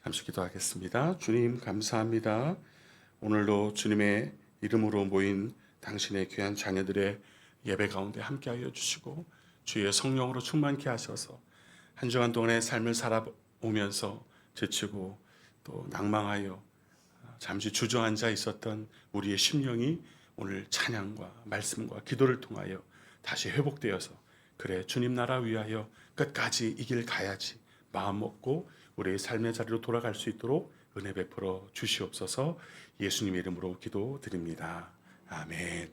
잠시 기도하겠습니다. 주님 감사합니다. 오늘도 주님의 이름으로 모인 당신의 귀한 자녀들의 예배 가운데 함께하여 주시고 주의 성령으로 충만케 하셔서 한 주간 동안의 삶을 살아오면서 지치고 또 낭망하여 잠시 주저앉아 있었던 우리의 심령이 오늘 찬양과 말씀과 기도를 통하여 다시 회복되어서 그래 주님 나라 위하여 끝까지 이 길 가야지 마음 먹고 우리의 삶의 자리로 돌아갈 수 있도록 은혜 베풀어 주시옵소서. 예수님의 이름으로 기도드립니다. 아멘.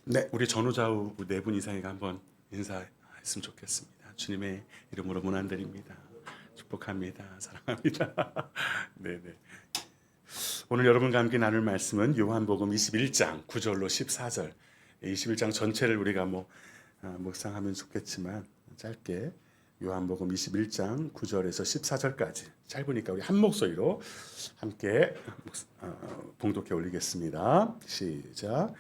네, 우리 전후좌우 네 분 이상이가 한번 인사했으면 좋겠습니다. 주님의 이름으로 문안드립니다. 축복합니다. 사랑합니다. 네네. 오늘 여러분과 함께 나눌 말씀은 요한복음 21장 9절로 14절. 21장 전체를 우리가 묵상하면 좋겠지만 짧게 요한복음 21장 9절에서 14절까지 짧으니까 우리 한 목소리로 함께 봉독해 올리겠습니다. 시작.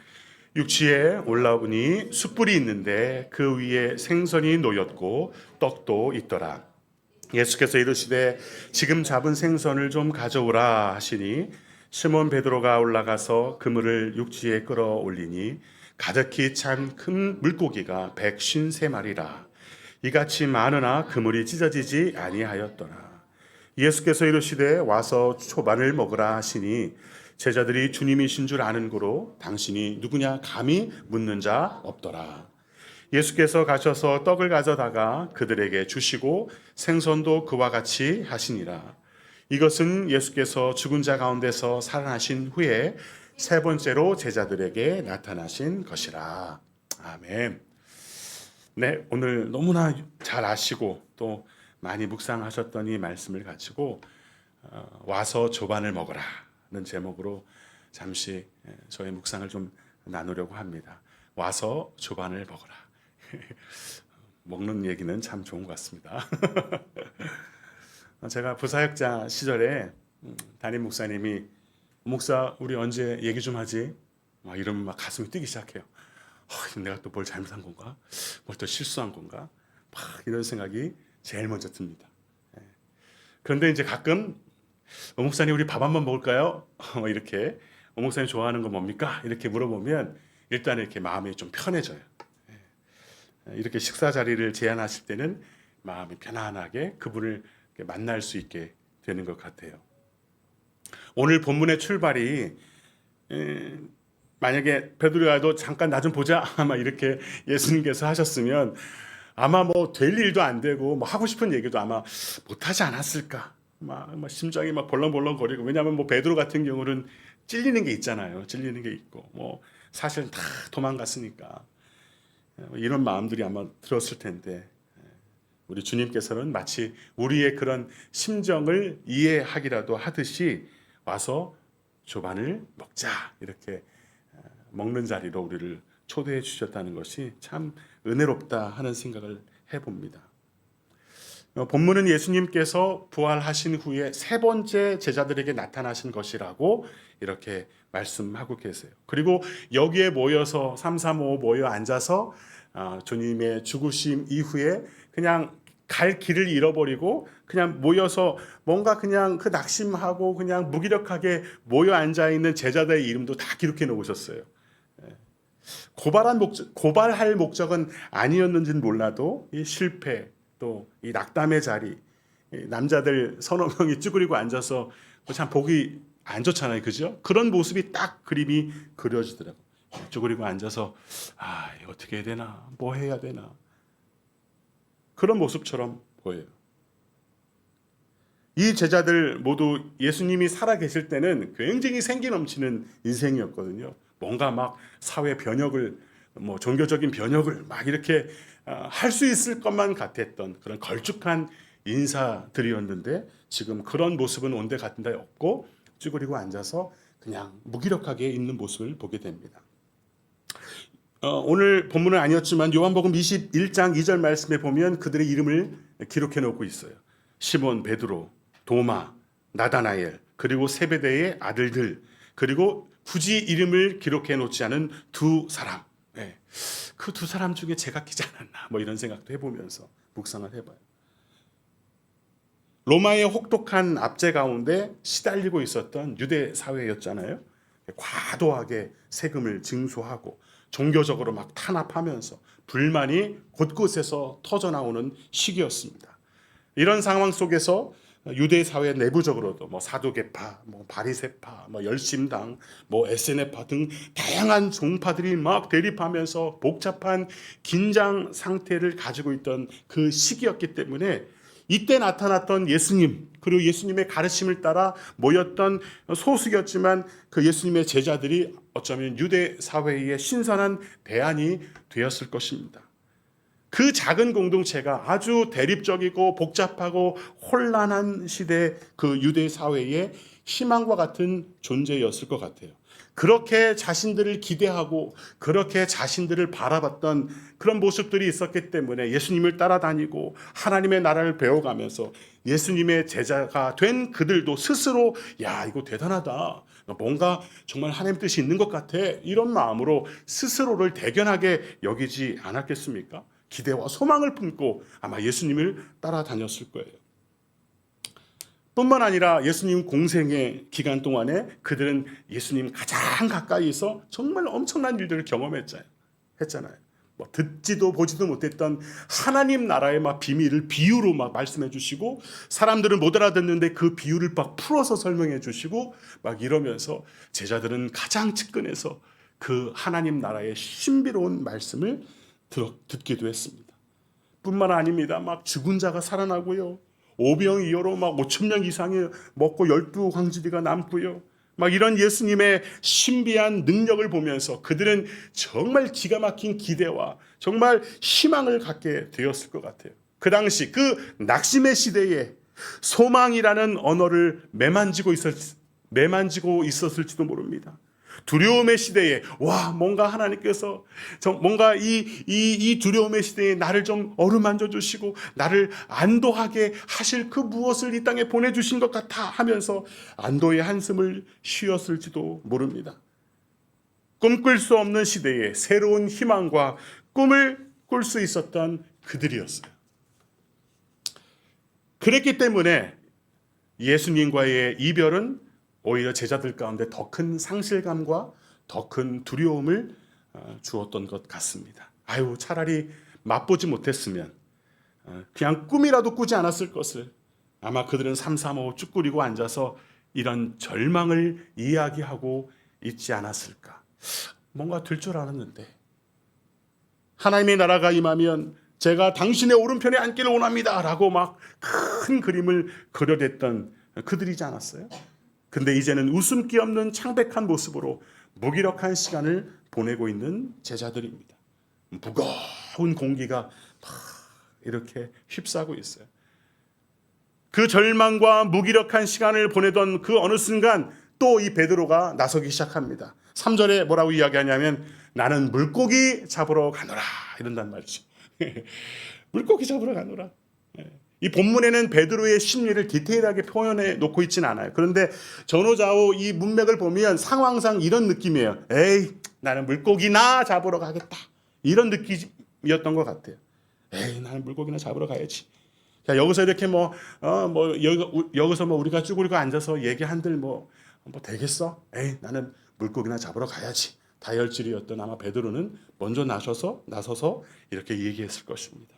육지에 올라오니 숯불이 있는데 그 위에 생선이 놓였고 떡도 있더라. 예수께서 이르시되 지금 잡은 생선을 좀 가져오라 하시니 시몬 베드로가 올라가서 그물을 육지에 끌어올리니 가득히 찬 큰 물고기가 153마리라. 이같이 많으나 그물이 찢어지지 아니하였더라. 예수께서 이르시되 와서 초반을 먹으라 하시니 제자들이 주님이신 줄 아는 고로 당신이 누구냐 감히 묻는 자 없더라. 예수께서 가셔서 떡을 가져다가 그들에게 주시고 생선도 그와 같이 하시니라. 이것은 예수께서 죽은 자 가운데서 살아나신 후에 세 번째로 제자들에게 나타나신 것이라. 아멘. 네, 오늘 너무나 잘 아시고 또 많이 묵상하셨던 이 말씀을 가지고 와서 조반을 먹으라는 제목으로 잠시 저의 묵상을 좀 나누려고 합니다. 와서 조반을 먹으라. 먹는 얘기는 참 좋은 것 같습니다. 제가 부사역자 시절에 담임 목사님이 목사 우리 언제 얘기 좀 하지? 막 이러면 막 가슴이 뛰기 시작해요. 내가 또 뭘 잘못한 건가? 뭘 또 실수한 건가? 막 이런 생각이 제일 먼저 듭니다. 그런데 이제 가끔 목사님 우리 밥 한번 먹을까요? 이렇게 목사님 좋아하는 거 뭡니까? 이렇게 물어보면 일단 이렇게 마음이 좀 편해져요. 이렇게 식사 자리를 제안하실 때는 마음이 편안하게 그분을 만날 수 있게 되는 것 같아요. 오늘 본문의 출발이 만약에 베드로가도 잠깐 나 좀 보자 아마 이렇게 예수님께서 하셨으면 아마 될 일도 안 되고 하고 싶은 얘기도 아마 못하지 않았을까. 막 심장이 막 벌렁벌렁거리고 왜냐하면 베드로 같은 경우는 찔리는 게 있잖아요. 찔리는 게 있고 사실은 다 도망갔으니까 이런 마음들이 아마 들었을 텐데 우리 주님께서는 마치 우리의 그런 심정을 이해하기라도 하듯이 와서 조반을 먹자 이렇게 먹는 자리로 우리를 초대해 주셨다는 것이 참 은혜롭다 하는 생각을 해봅니다. 본문은 예수님께서 부활하신 후에 세 번째 제자들에게 나타나신 것이라고 이렇게 말씀하고 계세요. 그리고 여기에 모여서 335 모여 앉아서 주님의 죽으심 이후에 그냥 갈 길을 잃어버리고 그냥 모여서 뭔가 그냥 그 낙심하고 그냥 무기력하게 모여 앉아 있는 제자들의 이름도 다 기록해 놓으셨어요. 고발할 목적은 아니었는지는 몰라도 이 실패 또 이 낙담의 자리 남자들 서너 명이 쭈그리고 앉아서 참 보기 안 좋잖아요, 그죠? 그런 모습이 딱 그림이 그려지더라고요. 쭈그리고 앉아서 이거 어떻게 해야 되나 뭐 해야 되나 그런 모습처럼 보여요. 이 제자들 모두 예수님이 살아 계실 때는 굉장히 생기 넘치는 인생이었거든요. 뭔가 막 사회 변혁을 종교적인 변혁을 막 이렇게 할 수 있을 것만 같았던 그런 걸쭉한 인사들이었는데 지금 그런 모습은 온데 같은 데 없고 쭈그리고 앉아서 그냥 무기력하게 있는 모습을 보게 됩니다. 오늘 본문은 아니었지만 요한복음 21장 2절 말씀에 보면 그들의 이름을 기록해 놓고 있어요. 시몬, 베드로, 도마, 나다나엘, 그리고 세베대의 아들들, 그리고 굳이 이름을 기록해 놓지 않은 두 사람. 그 두 사람 중에 제가 끼지 않았나 이런 생각도 해보면서 묵상을 해봐요. 로마의 혹독한 압제 가운데 시달리고 있었던 유대 사회였잖아요. 과도하게 세금을 징수하고 종교적으로 막 탄압하면서 불만이 곳곳에서 터져나오는 시기였습니다. 이런 상황 속에서 유대 사회 내부적으로도 뭐 사두개파, 뭐 바리새파, 뭐 열심당, 뭐 에세네파 등 다양한 종파들이 막 대립하면서 복잡한 긴장 상태를 가지고 있던 그 시기였기 때문에 이때 나타났던 예수님, 그리고 예수님의 가르침을 따라 모였던 소수였지만 그 예수님의 제자들이 어쩌면 유대 사회의 신선한 대안이 되었을 것입니다. 그 작은 공동체가 아주 대립적이고 복잡하고 혼란한 시대 그 유대 사회의 희망과 같은 존재였을 것 같아요. 그렇게 자신들을 기대하고 그렇게 자신들을 바라봤던 그런 모습들이 있었기 때문에 예수님을 따라다니고 하나님의 나라를 배워가면서 예수님의 제자가 된 그들도 스스로 야, 이거 대단하다. 뭔가 정말 하나님 뜻이 있는 것 같아. 이런 마음으로 스스로를 대견하게 여기지 않았겠습니까? 기대와 소망을 품고 아마 예수님을 따라다녔을 거예요. 뿐만 아니라 예수님 공생의 기간 동안에 그들은 예수님 가장 가까이서 정말 엄청난 일들을 경험했잖아요. 뭐 듣지도 보지도 못했던 하나님 나라의 막 비밀을 비유로 막 말씀해 주시고 사람들은 못 알아듣는데 그 비유를 막 풀어서 설명해 주시고 막 이러면서 제자들은 가장 측근에서 그 하나님 나라의 신비로운 말씀을 듣기도 했습니다. 뿐만 아닙니다. 막 죽은 자가 살아나고요. 오병이어로 막 5천 명 이상이 먹고 12황제리가 남고요. 막 이런 예수님의 신비한 능력을 보면서 그들은 정말 기가 막힌 기대와 정말 희망을 갖게 되었을 것 같아요. 그 당시 그 낙심의 시대에 소망이라는 언어를 매만지고 있었을지도 모릅니다. 두려움의 시대에 와 뭔가 하나님께서 뭔가 이 두려움의 시대에 나를 좀 어루만져 주시고 나를 안도하게 하실 그 무엇을 이 땅에 보내주신 것 같아 하면서 안도의 한숨을 쉬었을지도 모릅니다. 꿈꿀 수 없는 시대에 새로운 희망과 꿈을 꿀 수 있었던 그들이었어요. 그랬기 때문에 예수님과의 이별은 오히려 제자들 가운데 더 큰 상실감과 더 큰 두려움을 주었던 것 같습니다. 아유, 차라리 맛보지 못했으면 그냥 꿈이라도 꾸지 않았을 것을 아마 그들은 삼삼오오 쭈그리고 앉아서 이런 절망을 이야기하고 있지 않았을까. 뭔가 될 줄 알았는데 하나님의 나라가 임하면 제가 당신의 오른편에 앉기를 원합니다 라고 막 큰 그림을 그려냈던 그들이지 않았어요? 근데 이제는 웃음기 없는 창백한 모습으로 무기력한 시간을 보내고 있는 제자들입니다. 무거운 공기가 막 이렇게 휩싸고 있어요. 그 절망과 무기력한 시간을 보내던 그 어느 순간 또 이 베드로가 나서기 시작합니다. 3절에 뭐라고 이야기하냐면 나는 물고기 잡으러 가노라 이런단 말이죠. 물고기 잡으러 가노라. 이 본문에는 베드로의 심리를 디테일하게 표현해 놓고 있지는 않아요. 그런데 전후좌우 이 문맥을 보면 상황상 이런 느낌이에요. 에이, 나는 물고기나 잡으러 가겠다. 이런 느낌이었던 것 같아요. 에이, 나는 물고기나 잡으러 가야지. 자, 여기서 이렇게 여기서 우리가 쭈그리고 앉아서 얘기한들 뭐 되겠어? 에이, 나는 물고기나 잡으러 가야지. 다혈질이었던 아마 베드로는 먼저 나서서 이렇게 얘기했을 것입니다.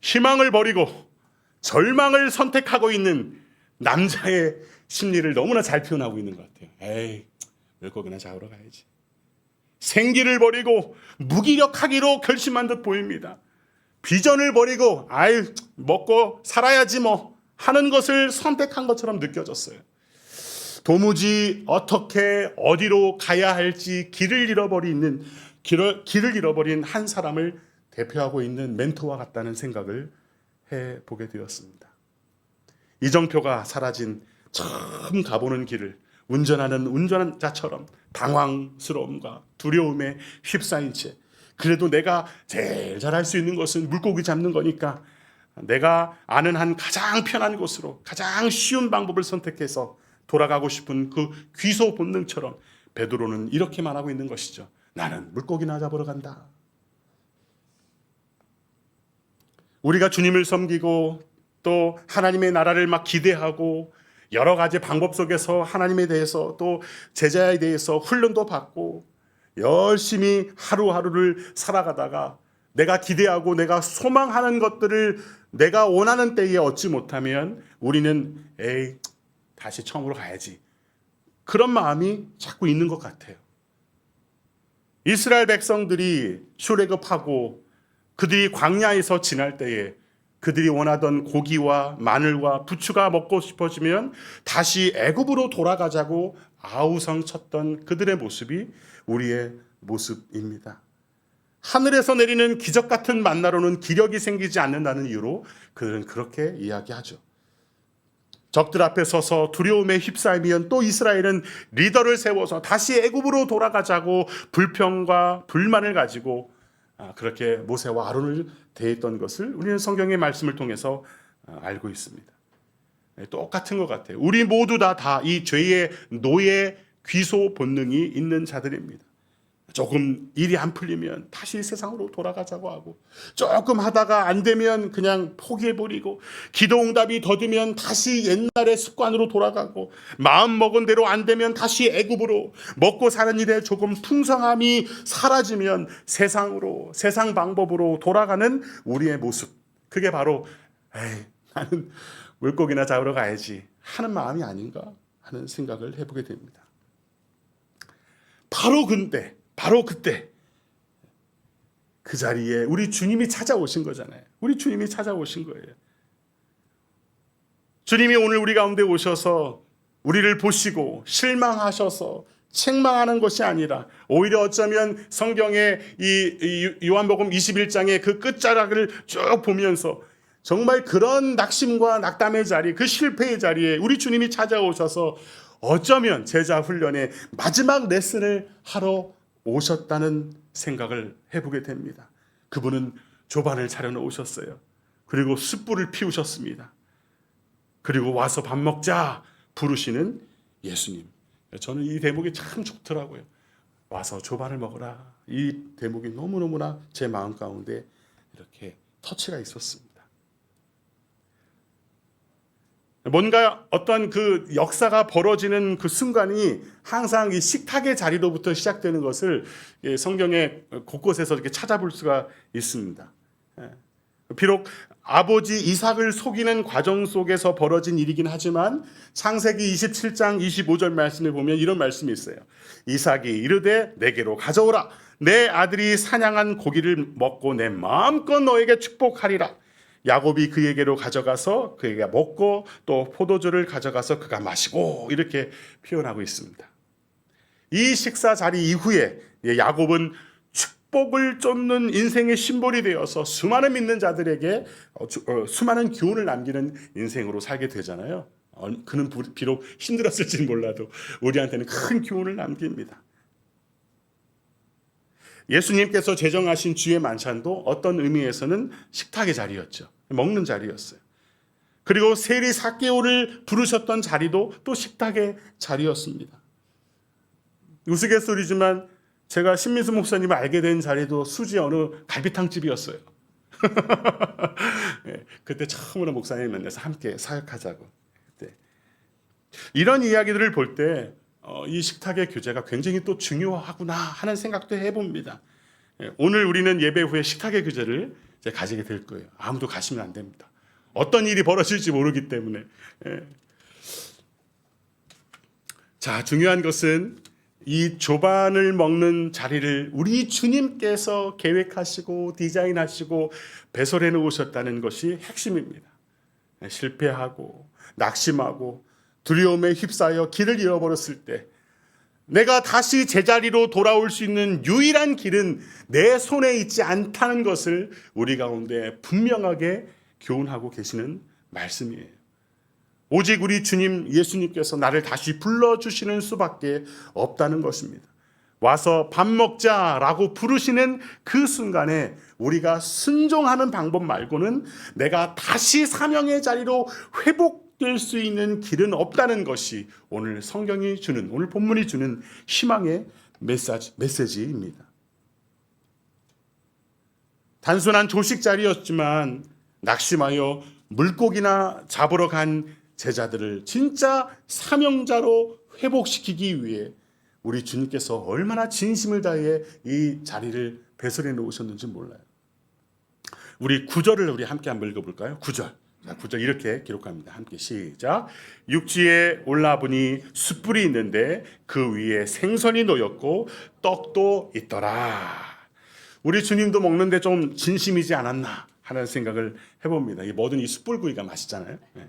희망을 버리고 절망을 선택하고 있는 남자의 심리를 너무나 잘 표현하고 있는 것 같아요. 에이, 물고기나 잡으러 가야지. 생기를 버리고 무기력하기로 결심한 듯 보입니다. 비전을 버리고 아이 먹고 살아야지 뭐 하는 것을 선택한 것처럼 느껴졌어요. 도무지 어떻게 어디로 가야 할지 길을 잃어버린 한 사람을 대표하고 있는 멘토와 같다는 생각을 해보게 되었습니다. 이정표가 사라진 처음 가보는 길을 운전하는 운전자처럼 당황스러움과 두려움에 휩싸인 채 그래도 내가 제일 잘할 수 있는 것은 물고기 잡는 거니까 내가 아는 한 가장 편한 곳으로 가장 쉬운 방법을 선택해서 돌아가고 싶은 그 귀소 본능처럼 베드로는 이렇게 말하고 있는 것이죠. 나는 물고기나 잡으러 간다. 우리가 주님을 섬기고 또 하나님의 나라를 막 기대하고 여러 가지 방법 속에서 하나님에 대해서 또 제자에 대해서 훈련도 받고 열심히 하루하루를 살아가다가 내가 기대하고 내가 소망하는 것들을 내가 원하는 때에 얻지 못하면 우리는 다시 처음으로 가야지. 그런 마음이 자꾸 있는 것 같아요. 이스라엘 백성들이 출애굽하고 그들이 광야에서 지날 때에 그들이 원하던 고기와 마늘과 부추가 먹고 싶어지면 다시 애굽으로 돌아가자고 아우성쳤던 그들의 모습이 우리의 모습입니다. 하늘에서 내리는 기적 같은 만나로는 기력이 생기지 않는다는 이유로 그들은 그렇게 이야기하죠. 적들 앞에 서서 두려움에 휩싸이면 또 이스라엘은 리더를 세워서 다시 애굽으로 돌아가자고 불평과 불만을 가지고 그렇게 모세와 아론을 대했던 것을 우리는 성경의 말씀을 통해서 알고 있습니다. 똑같은 것 같아요. 우리 모두 다 이 죄의 노예 귀소 본능이 있는 자들입니다. 조금 일이 안 풀리면 다시 세상으로 돌아가자고 하고, 조금 하다가 안 되면 그냥 포기해버리고, 기도 응답이 더디면 다시 옛날의 습관으로 돌아가고, 마음 먹은 대로 안 되면 다시 애굽으로, 먹고 사는 일에 조금 풍성함이 사라지면 세상으로, 세상 방법으로 돌아가는 우리의 모습. 그게 바로 나는 물고기나 잡으러 가야지 하는 마음이 아닌가 하는 생각을 해보게 됩니다. 바로 그때 그 자리에 우리 주님이 찾아오신 거잖아요. 우리 주님이 찾아오신 거예요. 주님이 오늘 우리 가운데 오셔서 우리를 보시고 실망하셔서 책망하는 것이 아니라 오히려 어쩌면 성경의 이 요한복음 21장의 그 끝자락을 쭉 보면서 정말 그런 낙심과 낙담의 자리, 그 실패의 자리에 우리 주님이 찾아오셔서 어쩌면 제자 훈련의 마지막 레슨을 하러 오셨다는 생각을 해보게 됩니다. 그분은 조반을 차려놓으셨어요. 그리고 숯불을 피우셨습니다. 그리고 와서 밥 먹자 부르시는 예수님. 저는 이 대목이 참 좋더라고요. 와서 조반을 먹어라. 이 대목이 너무너무나 제 마음 가운데 이렇게 터치가 있었습니다. 뭔가 어떤 그 역사가 벌어지는 그 순간이 항상 이 식탁의 자리로부터 시작되는 것을 성경의 곳곳에서 이렇게 찾아볼 수가 있습니다. 비록 아버지 이삭을 속이는 과정 속에서 벌어진 일이긴 하지만 창세기 27장 25절 말씀에 보면 이런 말씀이 있어요. 이삭이 이르되 내게로 가져오라. 내 아들이 사냥한 고기를 먹고 내 마음껏 너에게 축복하리라. 야곱이 그에게로 가져가서 그에게 먹고 또 포도주를 가져가서 그가 마시고 이렇게 표현하고 있습니다. 이 식사 자리 이후에 야곱은 축복을 쫓는 인생의 심볼이 되어서 수많은 믿는 자들에게 수많은 교훈을 남기는 인생으로 살게 되잖아요. 그는 비록 힘들었을지는 몰라도 우리한테는 큰 교훈을 남깁니다. 예수님께서 제정하신 주의 만찬도 어떤 의미에서는 식탁의 자리였죠. 먹는 자리였어요. 그리고 세리 삭개오를 부르셨던 자리도 또 식탁의 자리였습니다. 우스갯소리지만 제가 신민수 목사님을 알게 된 자리도 수지 어느 갈비탕집이었어요. 그때 처음으로 목사님 만나서 함께 사역하자고. 이런 이야기들을 볼 때 이 식탁의 교제가 굉장히 또 중요하구나 하는 생각도 해봅니다. 오늘 우리는 예배 후에 식탁의 교제를 이제 가지게 될 거예요. 아무도 가시면 안 됩니다. 어떤 일이 벌어질지 모르기 때문에. 자, 중요한 것은 이 조반을 먹는 자리를 우리 주님께서 계획하시고 디자인하시고 배설해 놓으셨다는 것이 핵심입니다. 실패하고 낙심하고 두려움에 휩싸여 길을 잃어버렸을 때 내가 다시 제자리로 돌아올 수 있는 유일한 길은 내 손에 있지 않다는 것을 우리 가운데 분명하게 교훈하고 계시는 말씀이에요. 오직 우리 주님 예수님께서 나를 다시 불러주시는 수밖에 없다는 것입니다. 와서 밥 먹자라고 부르시는 그 순간에 우리가 순종하는 방법 말고는 내가 다시 사명의 자리로 회복될 수 있는 길은 없다는 것이 오늘 성경이 주는, 오늘 본문이 주는 희망의 메시지입니다. 단순한 조식 자리였지만 낙심하여 물고기나 잡으러 간 제자들을 진짜 사명자로 회복시키기 위해 우리 주님께서 얼마나 진심을 다해 이 자리를 배설해 놓으셨는지 몰라요. 우리 9절을 우리 함께 한번 읽어볼까요? 9절. 자, 9절 이렇게 기록합니다. 함께 시작. 육지에 올라보니 숯불이 있는데 그 위에 생선이 놓였고 떡도 있더라. 우리 주님도 먹는데 좀 진심이지 않았나 하는 생각을 해봅니다. 이 뭐든 이 숯불구이가 맛있잖아요. 네.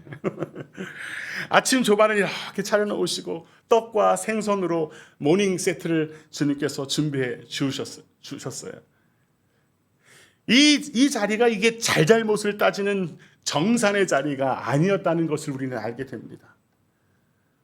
아침 조반을 이렇게 차려놓으시고 떡과 생선으로 모닝 세트를 주님께서 준비해 주셨어요. 이 자리가 이게 잘잘못을 따지는 정산의 자리가 아니었다는 것을 우리는 알게 됩니다.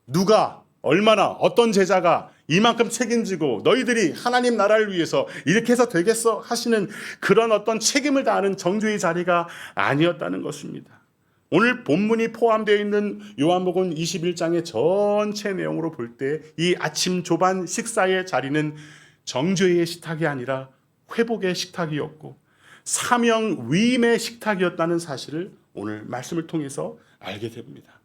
누가 얼마나 어떤 제자가 이만큼 책임지고 너희들이 하나님 나라를 위해서 이렇게 해서 되겠어 하시는 그런 어떤 책임을 다하는 정죄의 자리가 아니었다는 것입니다. 오늘 본문이 포함되어 있는 요한복음 21장의 전체 내용으로 볼 때 이 아침 조반 식사의 자리는 정죄의 식탁이 아니라 회복의 식탁이었고 사명 위임의 식탁이었다는 사실을 오늘 말씀을 통해서 알게 됩니다.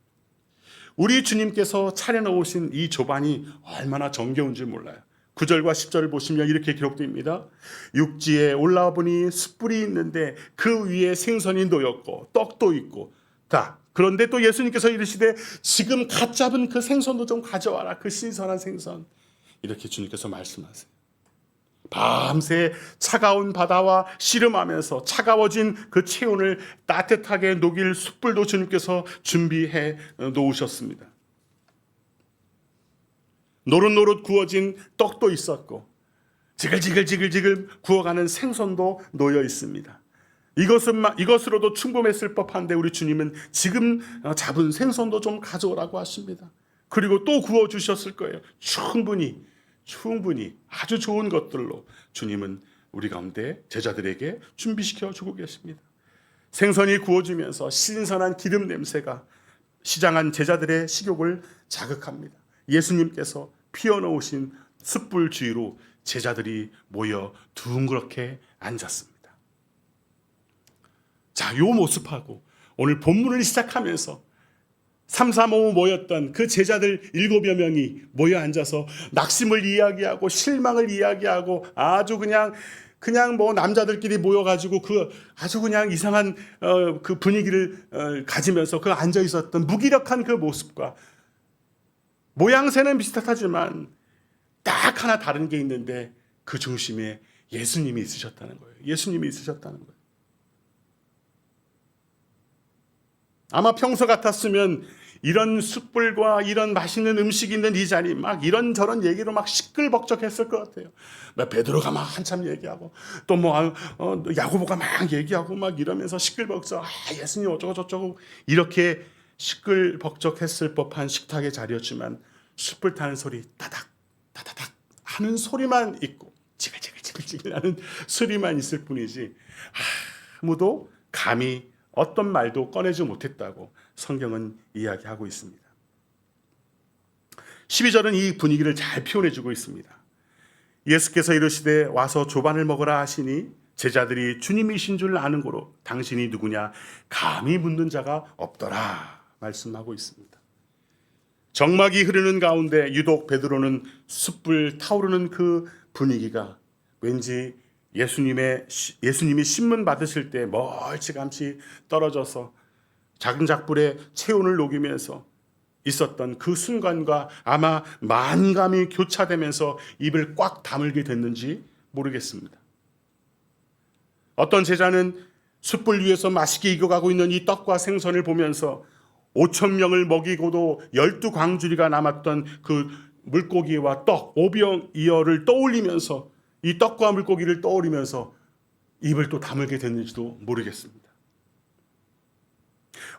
우리 주님께서 차려놓으신 이 조반이 얼마나 정겨운지 몰라요. 9절과 10절을 보시면 이렇게 기록됩니다. 육지에 올라와 보니 숯불이 있는데 그 위에 생선이 놓였고 떡도 있고 그런데 또 예수님께서 이르시되 지금 갓 잡은 그 생선도 좀 가져와라. 그 신선한 생선. 이렇게 주님께서 말씀하세요. 밤새 차가운 바다와 씨름하면서 차가워진 그 체온을 따뜻하게 녹일 숯불도 주님께서 준비해 놓으셨습니다. 노릇노릇 구워진 떡도 있었고 지글지글 구워가는 생선도 놓여 있습니다. 이것으로도 충분했을 법한데 우리 주님은 지금 잡은 생선도 좀 가져오라고 하십니다. 그리고 또 구워주셨을 거예요. 충분히 아주 좋은 것들로 주님은 우리 가운데 제자들에게 준비시켜 주고 계십니다. 생선이 구워지면서 신선한 기름 냄새가 시장한 제자들의 식욕을 자극합니다. 예수님께서 피워놓으신 숯불 주위로 제자들이 모여 둥그렇게 앉았습니다. 자, 요 모습하고 오늘 본문을 시작하면서 3, 4, 5 모였던 그 제자들 7여 명이 모여 앉아서 낙심을 이야기하고 실망을 이야기하고 아주 그냥 뭐 남자들끼리 모여가지고 그 아주 그냥 이상한 그 분위기를 가지면서 그 앉아 있었던 무기력한 그 모습과 모양새는 비슷하지만 딱 하나 다른 게 있는데 그 중심에 예수님이 있으셨다는 거예요. 예수님이 있으셨다는 거예요. 아마 평소 같았으면 이런 숯불과 이런 맛있는 음식이 있는 이 자리 막 이런저런 얘기로 막 시끌벅적했을 것 같아요. 베드로가 막 한참 얘기하고 또 야고보가 막 얘기하고 막 이러면서 시끌벅적 예수님 어쩌고 저쩌고 이렇게 시끌벅적했을 법한 식탁의 자리였지만 숯불 타는 소리 따닥 하는 소리만 있고 지글지글 하는 소리만 있을 뿐이지 아무도 감히 어떤 말도 꺼내지 못했다고 성경은 이야기하고 있습니다. 12절은 이 분위기를 잘 표현해주고 있습니다. 예수께서 이르시되 와서 조반을 먹으라 하시니 제자들이 주님이신 줄 아는 고로 당신이 누구냐 감히 묻는 자가 없더라 말씀하고 있습니다. 정막이 흐르는 가운데 유독 베드로는 숯불 타오르는 그 분위기가 왠지 예수님이 신문 받으실 때 멀찌감치 떨어져서 작은 작불에 체온을 녹이면서 있었던 그 순간과 아마 만감이 교차되면서 입을 꽉 다물게 됐는지 모르겠습니다. 어떤 제자는 숯불 위에서 맛있게 익어가고 있는 이 떡과 생선을 보면서 5,000명을 먹이고도 12광주리가 남았던 그 물고기와 떡, 오병이어를 떠올리면서 이 떡과 물고기를 떠올리면서 입을 또 다물게 됐는지도 모르겠습니다.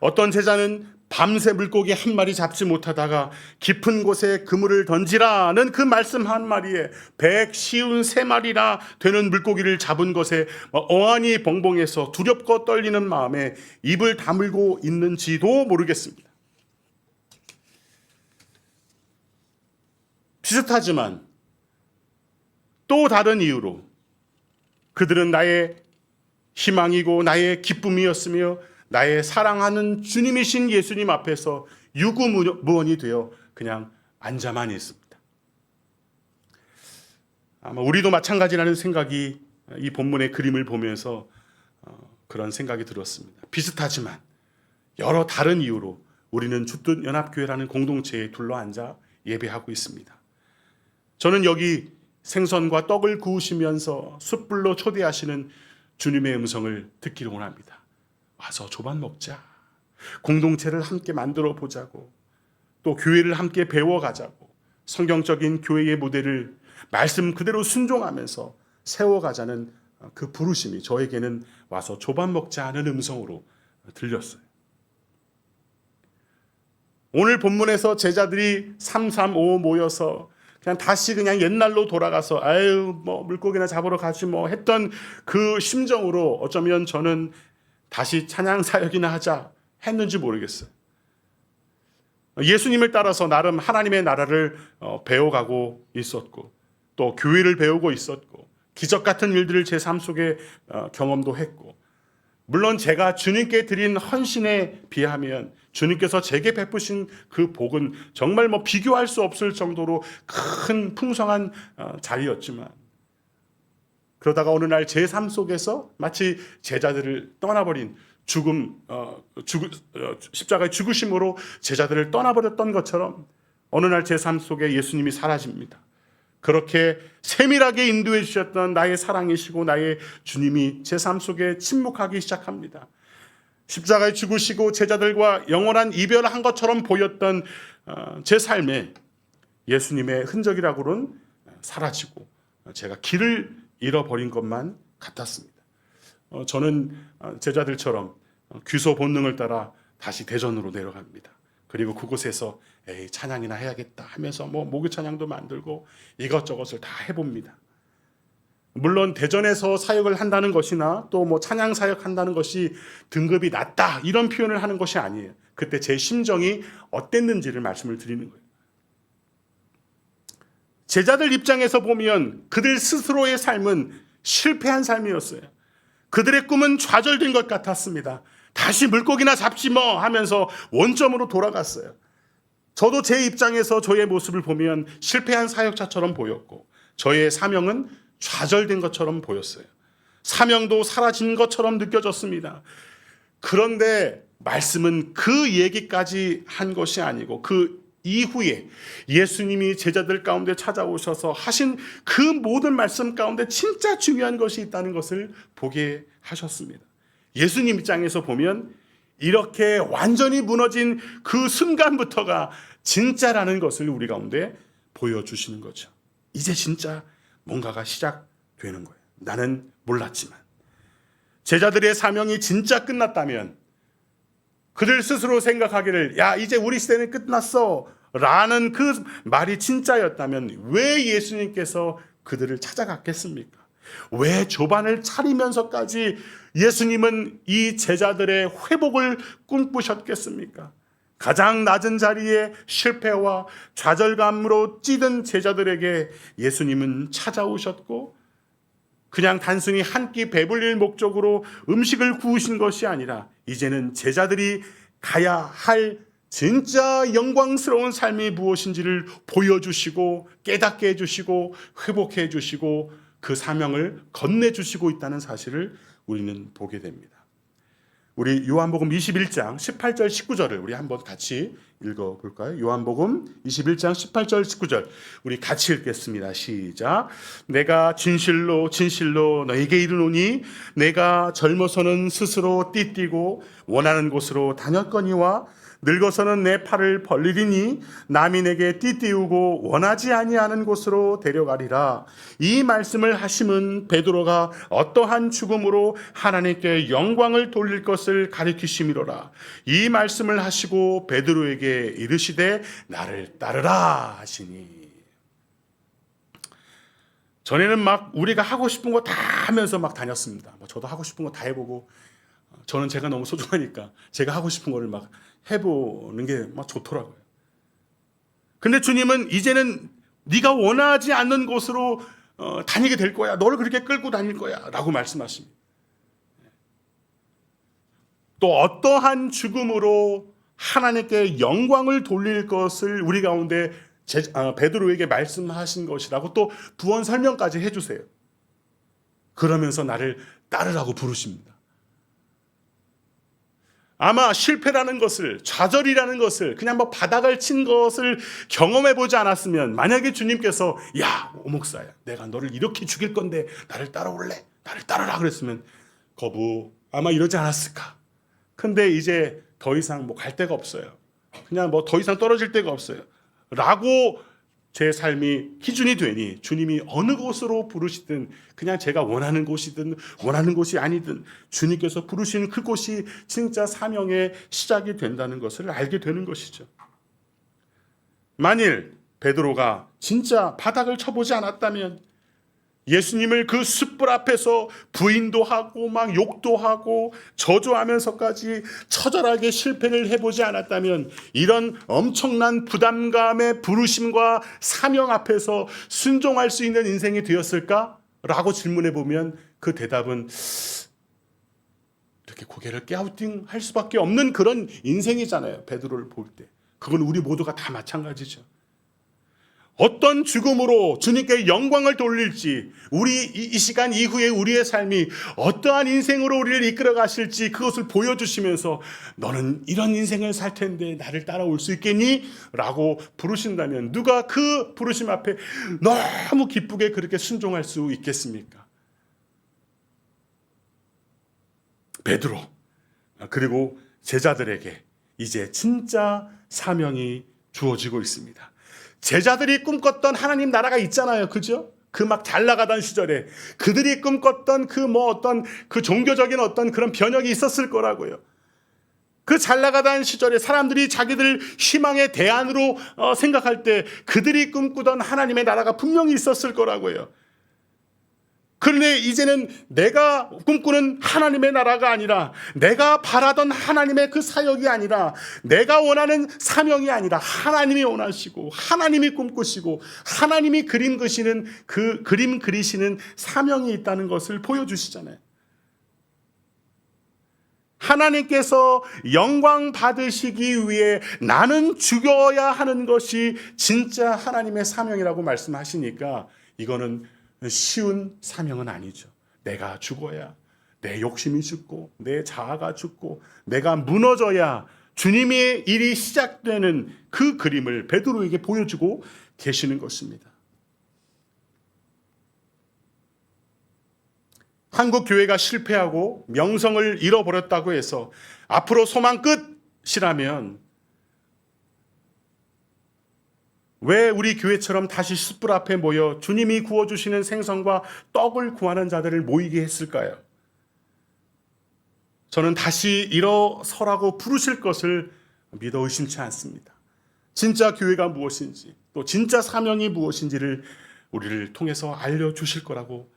어떤 제자는 밤새 물고기 한 마리 잡지 못하다가 깊은 곳에 그물을 던지라는 그 말씀 한 마리에 153마리나 되는 물고기를 잡은 것에 어안이 벙벙해서 두렵고 떨리는 마음에 입을 다물고 있는지도 모르겠습니다. 비슷하지만 또 다른 이유로 그들은 나의 희망이고 나의 기쁨이었으며 나의 사랑하는 주님이신 예수님 앞에서 유구무원이 되어 그냥 앉아만 있습니다. 아마 우리도 마찬가지라는 생각이 이 본문의 그림을 보면서 그런 생각이 들었습니다. 비슷하지만 여러 다른 이유로 우리는 주뜻 연합교회라는 공동체에 둘러앉아 예배하고 있습니다. 저는 여기 생선과 떡을 구우시면서 숯불로 초대하시는 주님의 음성을 듣기를 원합니다. 와서 조반 먹자. 공동체를 함께 만들어 보자고. 또 교회를 함께 배워가자고. 성경적인 교회의 모델을 말씀 그대로 순종하면서 세워가자는 그 부르심이 저에게는 와서 조반 먹자 하는 음성으로 들렸어요. 오늘 본문에서 제자들이 335 모여서 그냥 옛날로 돌아가서 뭐 물고기나 잡으러 가지 뭐 했던 그 심정으로 어쩌면 저는 다시 찬양 사역이나 하자 했는지 모르겠어요. 예수님을 따라서 나름 하나님의 나라를 배워가고 있었고 또 교회를 배우고 있었고 기적 같은 일들을 제 삶 속에 경험도 했고 물론 제가 주님께 드린 헌신에 비하면 주님께서 제게 베푸신 그 복은 정말 뭐 비교할 수 없을 정도로 큰 풍성한 자리였지만 그러다가 어느 날 제 삶 속에서 마치 제자들을 떠나버린 십자가의 죽으심으로 제자들을 떠나버렸던 것처럼 어느 날 제 삶 속에 예수님이 사라집니다. 그렇게 세밀하게 인도해 주셨던 나의 사랑이시고 나의 주님이 제 삶 속에 침묵하기 시작합니다. 십자가에 죽으시고 제자들과 영원한 이별한 것처럼 보였던 제 삶에 예수님의 흔적이라고는 사라지고 제가 길을 잃어버린 것만 같았습니다. 저는 제자들처럼 귀소 본능을 따라 다시 대전으로 내려갑니다. 그리고 그곳에서 찬양이나 해야겠다 하면서 뭐 목요 찬양도 만들고 이것저것을 다 해봅니다. 물론 대전에서 사역을 한다는 것이나 또 뭐 찬양 사역한다는 것이 등급이 낮다 이런 표현을 하는 것이 아니에요. 그때 제 심정이 어땠는지를 말씀을 드리는 거예요. 제자들 입장에서 보면 그들 스스로의 삶은 실패한 삶이었어요. 그들의 꿈은 좌절된 것 같았습니다. 다시 물고기나 잡지 뭐 하면서 원점으로 돌아갔어요. 저도 제 입장에서 저의 모습을 보면 실패한 사역자처럼 보였고 저의 사명은 좌절된 것처럼 보였어요. 사명도 사라진 것처럼 느껴졌습니다. 그런데 말씀은 그 얘기까지 한 것이 아니고 그 이후에 예수님이 제자들 가운데 찾아오셔서 하신 그 모든 말씀 가운데 진짜 중요한 것이 있다는 것을 보게 하셨습니다. 예수님 입장에서 보면 이렇게 완전히 무너진 그 순간부터가 진짜라는 것을 우리 가운데 보여주시는 거죠. 이제 진짜 뭔가가 시작되는 거예요. 나는 몰랐지만 제자들의 사명이 진짜 끝났다면 그들 스스로 생각하기를 야 이제 우리 시대는 끝났어 라는 그 말이 진짜였다면 왜 예수님께서 그들을 찾아갔겠습니까? 왜 조반을 차리면서까지 예수님은 이 제자들의 회복을 꿈꾸셨겠습니까? 가장 낮은 자리에 실패와 좌절감으로 찌든 제자들에게 예수님은 찾아오셨고 그냥 단순히 한 끼 배불릴 목적으로 음식을 구우신 것이 아니라 이제는 제자들이 가야 할 진짜 영광스러운 삶이 무엇인지를 보여주시고 깨닫게 해주시고 회복해 해주시고 그 사명을 건네주시고 있다는 사실을 우리는 보게 됩니다. 우리 요한복음 21장 18절 19절을 우리 한번 같이 읽어볼까요? 요한복음 21장 18절 19절 우리 같이 읽겠습니다. 시작. 내가 진실로 진실로 너에게 이르노니 내가 젊어서는 스스로 띠띠고 원하는 곳으로 다녔거니와 늙어서는 내 팔을 벌리리니 남이 내게 띠띠우고 원하지 아니하는 곳으로 데려가리라. 이 말씀을 하심은 베드로가 어떠한 죽음으로 하나님께 영광을 돌릴 것을 가리키심이로라. 이 말씀을 하시고 베드로에게 이르시되 나를 따르라 하시니. 전에는 막 우리가 하고 싶은 거 다 하면서 막 다녔습니다. 저도 하고 싶은 거 다 해보고 저는 제가 너무 소중하니까 제가 하고 싶은 거를 막 해보는 게 막 좋더라고요. 근데 주님은 이제는 네가 원하지 않는 곳으로 다니게 될 거야. 너를 그렇게 끌고 다닐 거야 라고 말씀하십니다. 또 어떠한 죽음으로 하나님께 영광을 돌릴 것을 우리 가운데 베드로에게 말씀하신 것이라고 또 부언 설명까지 해주세요. 그러면서 나를 따르라고 부르십니다. 아마 실패라는 것을, 좌절이라는 것을, 그냥 뭐 바닥을 친 것을 경험해 보지 않았으면, 만약에 주님께서 야, 오목사야, 내가 너를 이렇게 죽일 건데 나를 따라올래? 나를 따르라 그랬으면 거부 아마 이러지 않았을까? 근데 이제 더 이상 뭐 갈 데가 없어요. 그냥 뭐 더 이상 떨어질 데가 없어요. 라고 제 삶이 기준이 되니 주님이 어느 곳으로 부르시든, 그냥 제가 원하는 곳이든 원하는 곳이 아니든 주님께서 부르시는 그곳이 진짜 사명의 시작이 된다는 것을 알게 되는 것이죠. 만일 베드로가 진짜 바닥을 쳐보지 않았다면, 예수님을 그 숯불 앞에서 부인도 하고 막 욕도 하고 저주하면서까지 처절하게 실패를 해보지 않았다면, 이런 엄청난 부담감의 부르심과 사명 앞에서 순종할 수 있는 인생이 되었을까? 라고 질문해 보면 그 대답은 이렇게 고개를 갸우뚱할 수밖에 없는 그런 인생이잖아요. 베드로를 볼 때. 그건 우리 모두가 다 마찬가지죠. 어떤 죽음으로 주님께 영광을 돌릴지, 우리 이 시간 이후에 우리의 삶이 어떠한 인생으로 우리를 이끌어 가실지 그것을 보여주시면서 너는 이런 인생을 살 텐데 나를 따라올 수 있겠니? 라고 부르신다면 누가 그 부르심 앞에 너무 기쁘게 그렇게 순종할 수 있겠습니까? 베드로, 그리고 제자들에게 이제 진짜 사명이 주어지고 있습니다. 제자들이 꿈꿨던 하나님 나라가 있잖아요. 그죠? 그 막 잘 나가던 시절에 그들이 꿈꿨던 그 종교적인 어떤 그런 변혁이 있었을 거라고요. 그 잘 나가던 시절에 사람들이 자기들 희망의 대안으로 생각할 때 그들이 꿈꾸던 하나님의 나라가 분명히 있었을 거라고요. 그런데 이제는 내가 꿈꾸는 하나님의 나라가 아니라, 내가 바라던 하나님의 그 사역이 아니라, 내가 원하는 사명이 아니라 하나님이 원하시고 하나님이 꿈꾸시고 하나님이 그림 그리시는 사명이 있다는 것을 보여주시잖아요. 하나님께서 영광 받으시기 위해 나는 죽어야 하는 것이 진짜 하나님의 사명이라고 말씀하시니까 이거는 쉬운 사명은 아니죠. 내가 죽어야, 내 욕심이 죽고 내 자아가 죽고 내가 무너져야 주님의 일이 시작되는 그 그림을 베드로에게 보여주고 계시는 것입니다. 한국 교회가 실패하고 명성을 잃어버렸다고 해서 앞으로 소망 끝이라면 왜 우리 교회처럼 다시 숯불 앞에 모여 주님이 구워주시는 생선과 떡을 구하는 자들을 모이게 했을까요? 저는 다시 일어서라고 부르실 것을 믿어 의심치 않습니다. 진짜 교회가 무엇인지, 또 진짜 사명이 무엇인지를 우리를 통해서 알려주실 거라고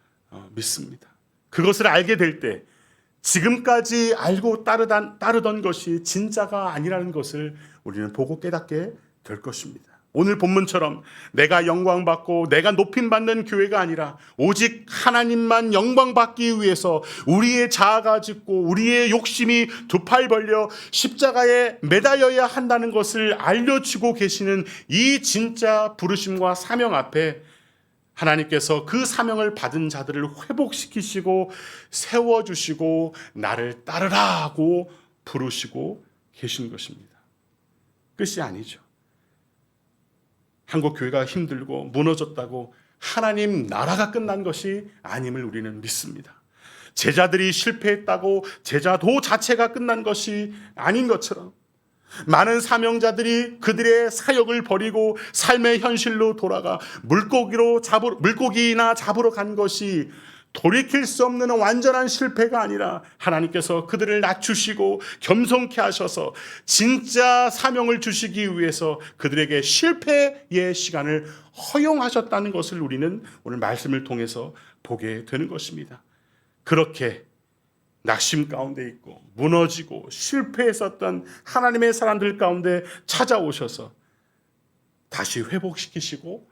믿습니다. 그것을 알게 될 때 지금까지 알고 따르던 것이 진짜가 아니라는 것을 우리는 보고 깨닫게 될 것입니다. 오늘 본문처럼 내가 영광받고 내가 높임받는 교회가 아니라 오직 하나님만 영광받기 위해서 우리의 자아가 죽고 우리의 욕심이 두 팔 벌려 십자가에 매달려야 한다는 것을 알려주고 계시는 이 진짜 부르심과 사명 앞에 하나님께서 그 사명을 받은 자들을 회복시키시고 세워주시고 나를 따르라고 부르시고 계신 것입니다. 끝이 아니죠. 한국 교회가 힘들고 무너졌다고 하나님 나라가 끝난 것이 아님을 우리는 믿습니다. 제자들이 실패했다고 제자도 자체가 끝난 것이 아닌 것처럼 많은 사명자들이 그들의 사역을 버리고 삶의 현실로 돌아가 물고기나 잡으러 간 것이 돌이킬 수 없는 완전한 실패가 아니라 하나님께서 그들을 낮추시고 겸손케 하셔서 진짜 사명을 주시기 위해서 그들에게 실패의 시간을 허용하셨다는 것을 우리는 오늘 말씀을 통해서 보게 되는 것입니다. 그렇게 낙심 가운데 있고 무너지고 실패했었던 하나님의 사람들 가운데 찾아오셔서 다시 회복시키시고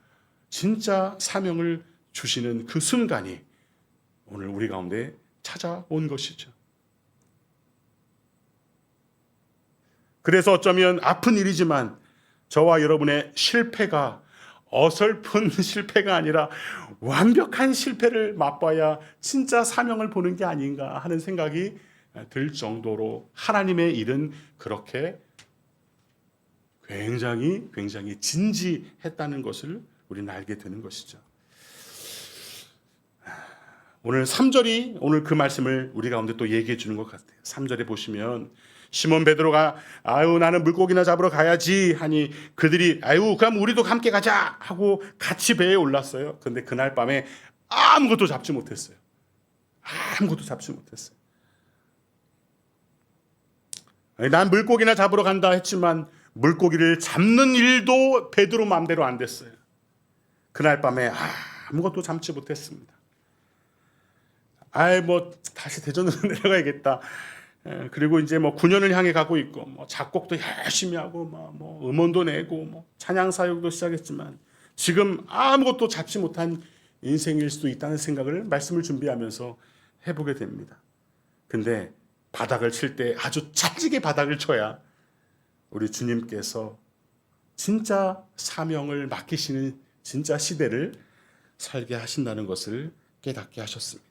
진짜 사명을 주시는 그 순간이 오늘 우리 가운데 찾아온 것이죠. 그래서 어쩌면 아픈 일이지만 저와 여러분의 실패가 어설픈 실패가 아니라 완벽한 실패를 맛봐야 진짜 사명을 보는 게 아닌가 하는 생각이 들 정도로 하나님의 일은 그렇게 굉장히 진지했다는 것을 우리는 알게 되는 것이죠. 오늘 3절이 오늘 그 말씀을 우리 가운데 또 얘기해 주는 것 같아요. 3절에 보시면 시몬 베드로가 아유 나는 물고기나 잡으러 가야지 하니 그들이 아유 그럼 우리도 함께 가자 하고 같이 배에 올랐어요. 그런데 그날 밤에 아무것도 잡지 못했어요. 아무것도 잡지 못했어요. 난 물고기나 잡으러 간다 했지만 물고기를 잡는 일도 베드로 마음대로 안 됐어요. 그날 밤에 아무것도 잡지 못했습니다. 다시 대전으로 내려가야겠다. 그리고 이제 9년을 향해 가고 있고 작곡도 열심히 하고 음원도 내고 찬양 사역도 시작했지만 지금 아무것도 잡지 못한 인생일 수도 있다는 생각을 말씀을 준비하면서 해보게 됩니다. 근데 바닥을 칠 때 아주 찰지게 바닥을 쳐야 우리 주님께서 진짜 사명을 맡기시는 진짜 시대를 살게 하신다는 것을 깨닫게 하셨습니다.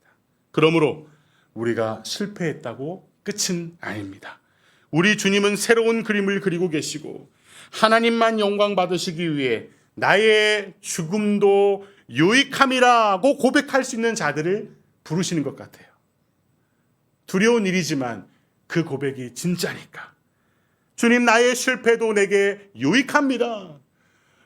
그러므로 우리가 실패했다고 끝은 아닙니다. 우리 주님은 새로운 그림을 그리고 계시고 하나님만 영광 받으시기 위해 나의 죽음도 유익함이라고 고백할 수 있는 자들을 부르시는 것 같아요. 두려운 일이지만 그 고백이 진짜니까. 주님 나의 실패도 내게 유익합니다.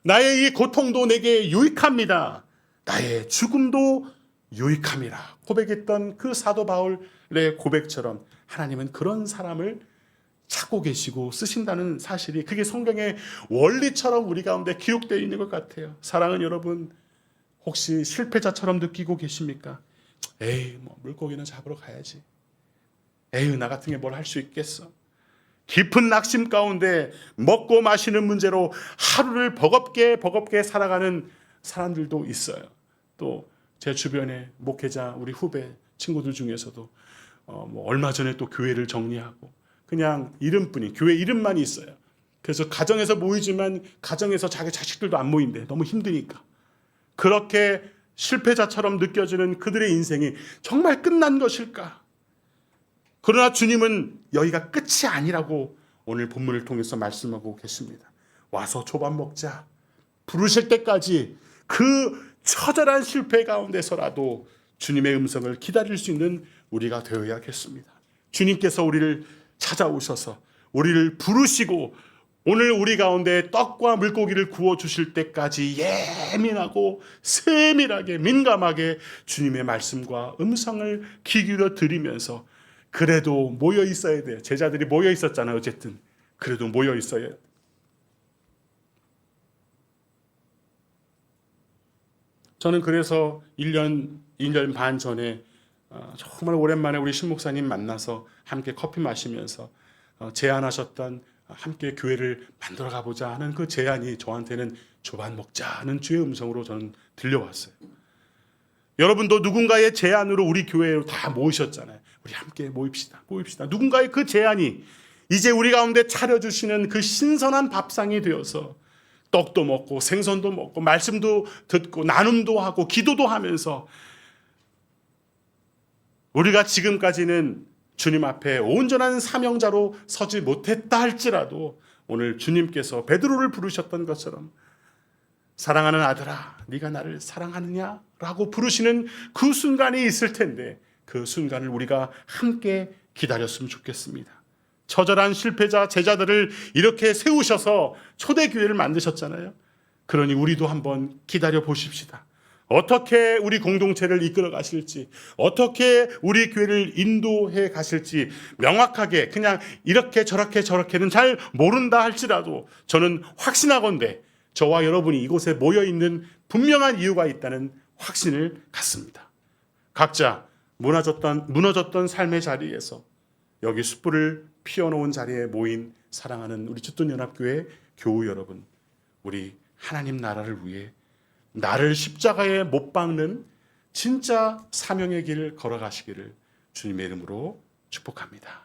나의 이 고통도 내게 유익합니다. 나의 죽음도 유익함이라 고백했던 그 사도 바울의 고백처럼 하나님은 그런 사람을 찾고 계시고 쓰신다는 사실이 그게 성경의 원리처럼 우리 가운데 기록되어 있는 것 같아요. 사랑하는 여러분, 혹시 실패자처럼 느끼고 계십니까? 에이 물고기는 잡으러 가야지. 에이 나 같은 게 뭘 할 수 있겠어. 깊은 낙심 가운데 먹고 마시는 문제로 하루를 버겁게 살아가는 사람들도 있어요. 또 제 주변에 목회자 우리 후배 친구들 중에서도 얼마 전에 또 교회를 정리하고 그냥 이름뿐이 교회 이름만 있어요. 그래서 가정에서 모이지만 가정에서 자기 자식들도 안 모인대. 너무 힘드니까. 그렇게 실패자처럼 느껴지는 그들의 인생이 정말 끝난 것일까? 그러나 주님은 여기가 끝이 아니라고 오늘 본문을 통해서 말씀하고 계십니다. 와서 조밥 먹자. 부르실 때까지 그 처절한 실패 가운데서라도 주님의 음성을 기다릴 수 있는 우리가 되어야겠습니다. 주님께서 우리를 찾아오셔서 우리를 부르시고 오늘 우리 가운데 떡과 물고기를 구워주실 때까지 예민하고 세밀하게 민감하게 주님의 말씀과 음성을 귀 기울여 들으면서 그래도 모여 있어야 돼요. 제자들이 모여 있었잖아요. 어쨌든 그래도 모여 있어야 돼요. 저는 그래서 1년 반 전에 정말 오랜만에 우리 신목사님 만나서 함께 커피 마시면서 제안하셨던 함께 교회를 만들어 가보자 하는 그 제안이 저한테는 조반 먹자는 주의 음성으로 저는 들려왔어요. 여러분도 누군가의 제안으로 우리 교회로 다 모이셨잖아요. 우리 함께 모입시다. 누군가의 그 제안이 이제 우리 가운데 차려주시는 그 신선한 밥상이 되어서 떡도 먹고 생선도 먹고 말씀도 듣고 나눔도 하고 기도도 하면서 우리가 지금까지는 주님 앞에 온전한 사명자로 서지 못했다 할지라도 오늘 주님께서 베드로를 부르셨던 것처럼 사랑하는 아들아 네가 나를 사랑하느냐라고 부르시는 그 순간이 있을 텐데 그 순간을 우리가 함께 기다렸으면 좋겠습니다. 처절한 실패자 제자들을 이렇게 세우셔서 초대교회를 만드셨잖아요. 그러니 우리도 한번 기다려 보십시다. 어떻게 우리 공동체를 이끌어 가실지, 어떻게 우리 교회를 인도해 가실지 명확하게 그냥 이렇게 저렇게는 잘 모른다 할지라도 저는 확신하건대 저와 여러분이 이곳에 모여 있는 분명한 이유가 있다는 확신을 갖습니다. 각자 무너졌던 삶의 자리에서 여기 숯불을 피워놓은 자리에 모인 사랑하는 우리 주돈연합교회 교우 여러분, 우리 하나님 나라를 위해 나를 십자가에 못 박는 진짜 사명의 길을 걸어가시기를 주님의 이름으로 축복합니다.